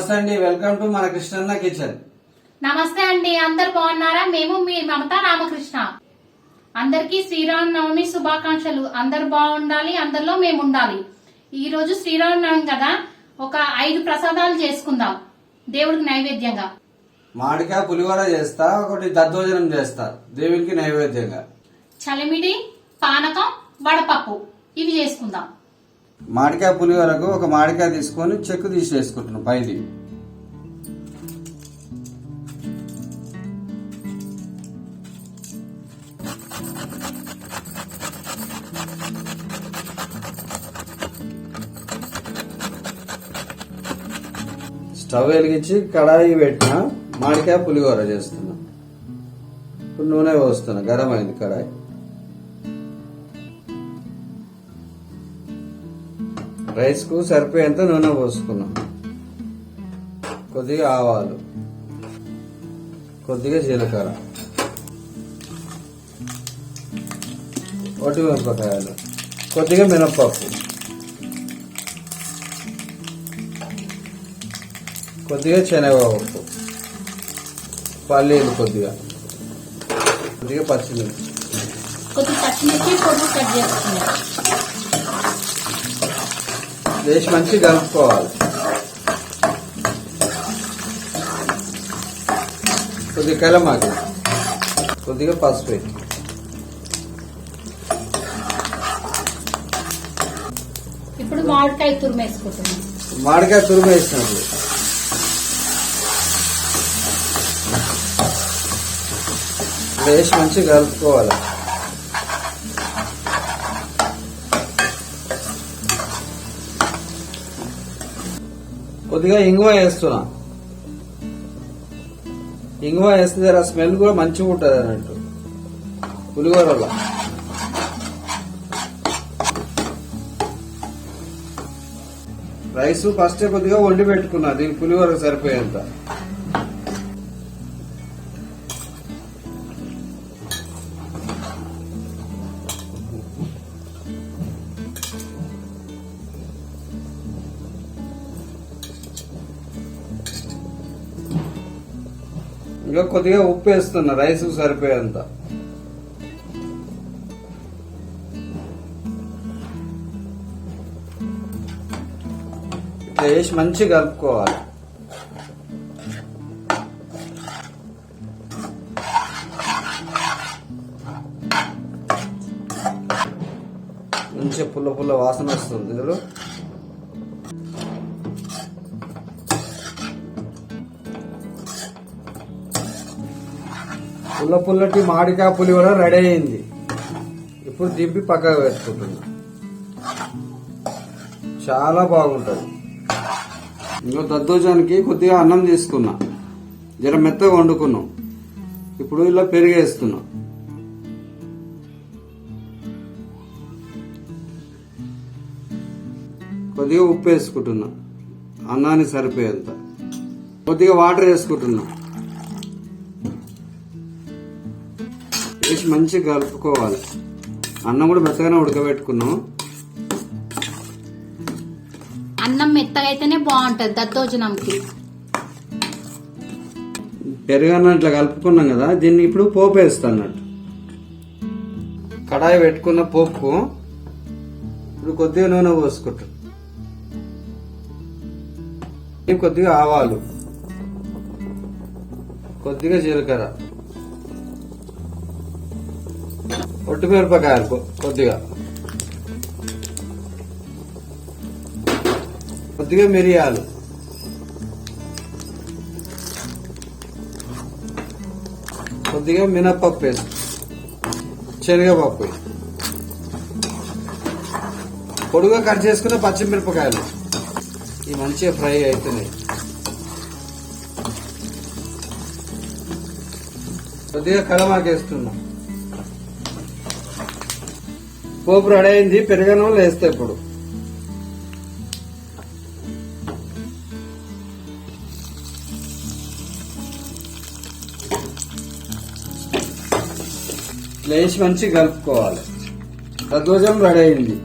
నమస్తే అండి, welcome to మన కృష్ణన్న కిచెన్. నమస్తే అండి, అందరు బాగున్నారా? మేము మీ మమతా రామకృష్ణ. అందరికి శ్రీరామనవమి శుభాకాంక్షలు. అందరు బాగుండాలి, అందరిలో మేము ఉండాలి. ఈ రోజు శ్రీరామనవమి కదా, ఒక 5 ప్రసాదాలు చేసుకుందాం దేవుడికి నైవేద్యంగా. మామిడికాయ పులిహోర చేస్తా, ఒకటి దద్దోజనం చేస్తా దేవునికి నైవేద్యంగా. చలిమిడి, పానకం, వడపప్పు ఇవి చేసుకుందాం. మామిడికాయ పులిహోరకు ఒక మామిడికాయ తీసుకొని చెక్కు తీసేసుకుంటున్నాం పైది. స్టవ్ వెలిగించి కడాయి పెట్టిన మామిడికాయ పులిహోర చేస్తున్నా. ఇప్పుడు నూనె పోస్తున్నా, గరం అయింది కడాయి. రైస్ కు సరిపోయేంత నూనె పోసుకున్నాం. కొద్దిగా ఆవాలు, కొద్దిగా జీలకర్ర, మిరపకాయలు, కొద్దిగా మినప్పప్పు, కొద్దిగా శనగపప్పు, పల్లీలు, కొద్దిగా పచ్చిమిర్చి, వేసి మంచి కలుపుకోవాలి. కొద్దిగా కలమాకి, కొద్దిగా పసుపు. ఇప్పుడు మామిడికాయ తురిమేసుకుంటున్నాం. మామిడికాయ తురిమేసినప్పుడు వేసి మంచి కలుపుకోవాలి. కొద్దిగా ఇంగువ వేస్తున్నా. ఇంగువ వేస్తే ఆ స్మెల్ కూడా మంచిగా ఉంటుంది అన్నట్టు పులిహోరలో. రైస్ ఫస్ట్ కొద్దిగా వండి పెట్టుకున్నా దీని పులిహోరకు సరిపోయేంత. ఇంకా కొద్దిగా ఉప్పు వేస్తున్నా రైస్ సరిపోయేంత. ఇట్లా వేసి మంచిగా కలుపుకోవాలి. మంచిగా పుల్ల పుల్ల వాసన వస్తుంది. ఇందులో పుల్ల పుల్లటి మామిడికాయ పులిహోర రెడీ అయింది. ఇప్పుడు దింపి పక్కకు పెట్టుకుంటున్నా. చాలా బాగుంటుంది. ఇంకో దద్దోజానికి కొద్దిగా అన్నం తీసుకున్నా, జర మెత్తగా వండుకున్నాం. ఇప్పుడు ఇలా పెరిగేస్తున్నా. కొద్దిగా ఉప్పు వేసుకుంటున్నా అన్నానికి సరిపోయేంత. కొద్దిగా వాటర్ వేసుకుంటున్నా. వేసి మంచిగా కలుపుకోవాలి. అన్నం కూడా మెత్తగానే ఉడకబెట్టుకున్నాం. అన్నం మెత్తగా అయితేనే బాగుంటది దద్దోజనంకి. పెరుగన్నం ఇట్లా కలుపుకున్నాం కదా, దీన్ని ఇప్పుడు పోపు వేస్తా అన్నట్టు. కడాయి పెట్టుకున్న పోపుకు ఇప్పుడు కొద్దిగా నూనె పోసుకుంటాం. కొద్దిగా ఆవాలు, కొద్దిగా జీలకర్ర, మిరపకాయలు, కొద్దిగా మిరియాలు, కొద్దిగా మినప్పప్పు వేసి, శనగపప్పు, పొడుగా కట్ చేసుకున్న పచ్చిమిరపకాయలు. ఇవి మంచిగా ఫ్రై అవుతున్నాయి. కొద్దిగా కలమాకేస్తున్నాం. పోపు రెడీ అయింది. పెరుగన్నంలో వేస్తే ఇప్పుడు వేసి మంచిగా కలుపుకోవాలి. దద్దోజనం రెడీ అయింది.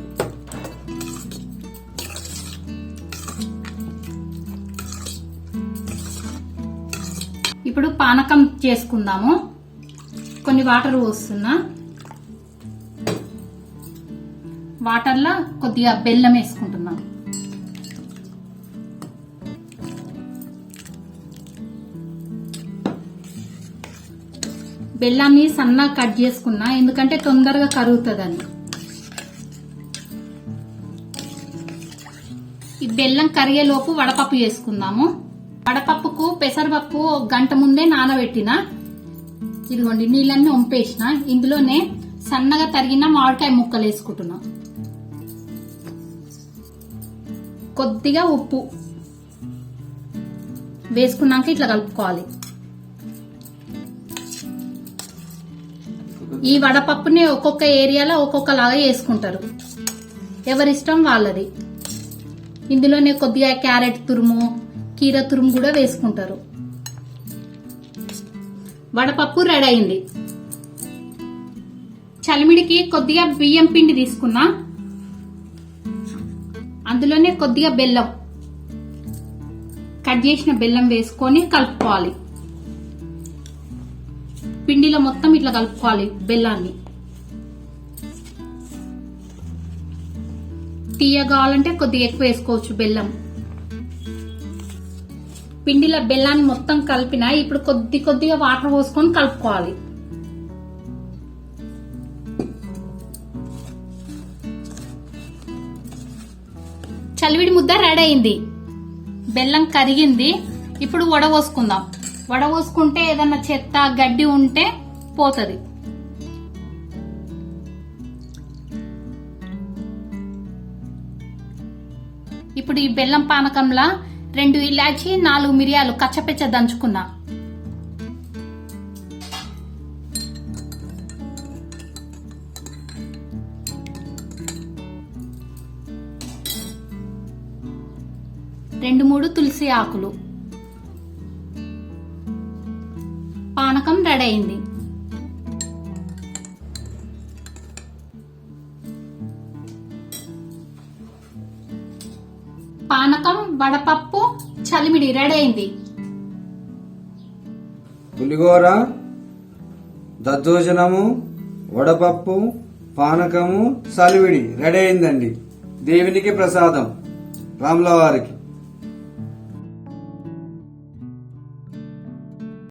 పానకం చేసుకుందాము. కొన్ని వాటర్ పోస్తున్నా. వాటర్లో కొద్దిగా బెల్లం వేసుకుంటున్నాం. బెల్లాన్ని సన్నగా కట్ చేసుకున్నా, ఎందుకంటే తొందరగా కరుగుతుందని. ఈ బెల్లం కరిగేలోపు వడపప్పు చేసుకుందాము. వడపప్పుకు పెసరపప్పు 1 గంట ముందే నానబెట్టిన. ఇదిగోండి నీళ్ళన్నీ వంపేసిన. ఇందులోనే సన్నగా తరిగిన మామిడికాయ ముక్కలు వేసుకుంటున్నాం. కొద్దిగా ఉప్పు వేసుకున్నాక ఇట్లా కలుపుకోవాలి. ఈ వడపప్పుని ఒక్కొక్క ఏరియాలో ఒక్కొక్కలాగా చేసుకుంటారు, ఎవరిష్టం వాళ్ళది. ఇందులోనే కొద్దిగా క్యారెట్ తురుము, కీర తురుము కూడా వేసుకుంటారు. వడపప్పు రెడీ అయింది. చలిమిడికి కొద్దిగా బియ్యం పిండి తీసుకున్నా. అందులోనే కొద్దిగా బెల్లం, కట్ చేసిన బెల్లం వేసుకొని కలుపుకోవాలి. పిండిలో మొత్తం ఇట్లా కలుపుకోవాలి బెల్లాన్ని. తీయ కావాలంటే కొద్దిగా ఎక్కువ వేసుకోవచ్చు బెల్లం. పిండిలో బెల్లాన్ని మొత్తం కలిపిన. ఇప్పుడు కొద్దిగా వాటర్ పోసుకొని కలుపుకోవాలి. చలివిడి ముద్ద రెడీ అయింది. బెల్లం కరిగింది. ఇప్పుడు వడపోసుకుందాం. వడపోసుకుంటే ఏదన్నా చెత్త గడ్డి ఉంటే పోతుంది. ఇప్పుడు ఈ బెల్లం పానకంలా 2 ఇలాచి 4 మిరియాలు కచ్చపెచ్చ దంచుకున్నా. రెండు 3 తులసి ఆకులు. పానకం రెడీ అయింది. పానకం, వడపప్పు, చలిమిడి రెడీ అయింది. పులిహోర, దద్దోజనము, వడపప్పు, పానకము, చలివిడి రెడీ అయిందండి. దేవునికి ప్రసాదం, రాముల వారికి.